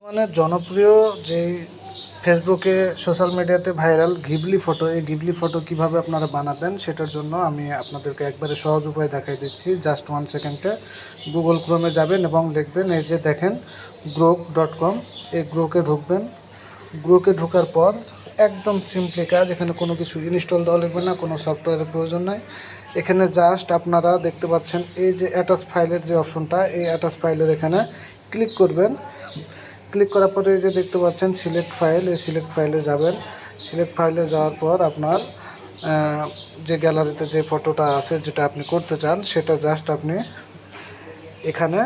মানে জনপ্রিয় যে ফেসবুকে সোশ্যাল মিডিয়াতে ভাইরাল ঘিবলি ফটো, এই ঘিবলি ফটো কিভাবে আপনারা বানাবেন সেটার জন্য আমি আপনাদেরকে একবারে সহজ উপায় দেখাই দিচ্ছি। জাস্ট 1 সেকেন্ডে গুগল ক্রোমে যাবেন এবং লিখবেন, এই যে দেখেন grok.com, এই গ্রোকে ঢুকবেন। গ্রোকে ঢোকার পর একদম সিম্পলি কাজ, এখানে কোনো কিছু ইনস্টল দেওয়া লাগবে না, কোনো সফটওয়্যারের প্রয়োজন নাই। এখানে জাস্ট আপনারা দেখতে পাচ্ছেন এই যে অ্যাটাচ ফাইলের যে অপশনটা, এই অ্যাটাচ ফাইলের এখানে ক্লিক করবেন। ক্লিক করার পরে এই যে দেখতে পাচ্ছেন সিলেক্ট ফাইল, এই সিলেক্ট ফাইলে যাবেন। সিলেক্ট ফাইলে যাওয়ার পর আপনার যে গ্যালারিতে যে ফটোটা আছে যেটা আপনি করতে চান সেটা জাস্ট আপনি এখানে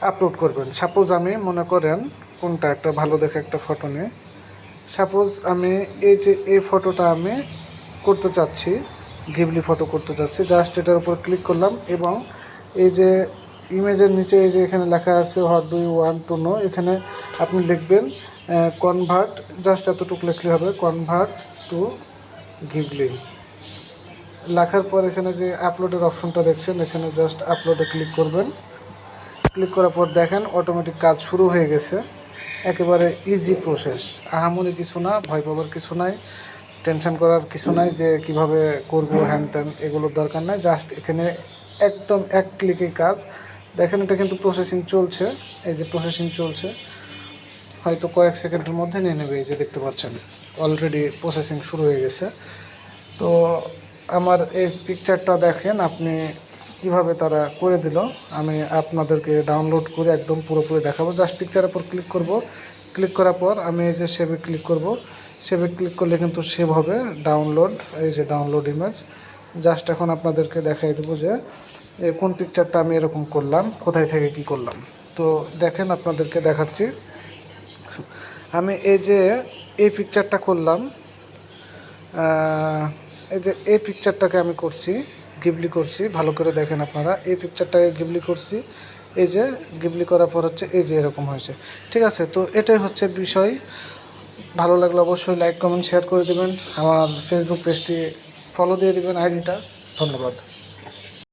আপলোড করবেন। সাপোজ আমি মনে করেন কোনটা একটা ভালো দেখে একটা ফটো নিয়ে, সাপোজ আমি এই যে এই ফটোটা আমি করতে চাচ্ছি, ঘিবলি ফটো করতে চাচ্ছি। জাস্ট এটার উপর ক্লিক করলাম এবং এই যে ইমেজের নিচে এই যে এখানে লেখা আছে what do you want to know, এখানে আপনি লিখবেন কনভার্ট, জাস্ট এতটুকু লিখলে হবে, কনভার্ট টু ঘিবলি। লেখার পর এখানে যে আপলোডের অপশনটা দেখছেন, এখানে জাস্ট আপলোডে ক্লিক করবেন। ক্লিক করার পর দেখেন অটোমেটিক কাজ শুরু হয়ে গেছে। একেবারে ইজি প্রসেস, আহামরি কিছু না, ভয় পাবার কিছু নাই, টেনশন করার কিছু নাই যে কিভাবে করব হ্যান ত্যান, এগুলোর দরকার নাই। জাস্ট এখানে একদম এক ক্লিকে কাজ। দেখেন এটা কিন্তু প্রসেসিং চলছে, এই যে প্রসেসিং চলছে, হয়তো কয়েক সেকেন্ডের মধ্যে নিয়ে নেবে। এই যে দেখতে পাচ্ছেন অলরেডি প্রসেসিং শুরু হয়ে গেছে। তো আমার এই পিকচারটা দেখেন আপনি কিভাবে তারা করে দিল। আমি আপনাদেরকে ডাউনলোড করে একদম পুরোপুরি দেখাবো। জাস্ট পিকচারের উপর ক্লিক করব, ক্লিক করার পর আমি এই যে সেভে ক্লিক করব। সেভে ক্লিক করলে কিন্তু সেভ হবে, ডাউনলোড, এই যে ডাউনলোড ইমেজ। জাস্ট এখন আপনাদেরকে দেখাই দেবো যে কোন পিকচারটা আমি এরকম করলাম, কোথায় থেকে কি করলাম। তো দেখেন আপনাদেরকে দেখাচ্ছি। আমি এই যে এই পিকচারটা করলাম, এই যে এই পিকচারটাকে আমি করছি, ঘিবলি করছি। ভালো করে দেখেন আপনারা, এই পিকচারটাকে ঘিবলি করছি। এই যে ঘিবলি করার পর হচ্ছে এই যে এরকম হয়েছে। ঠিক আছে, তো এটাই হচ্ছে বিষয়। ভালো লাগলে অবশ্যই লাইক কমেন্ট শেয়ার করে দেবেন। আমার ফেসবুক পেজটি ফলো দিয়ে দেবেন, আইডিটা। ধন্যবাদ।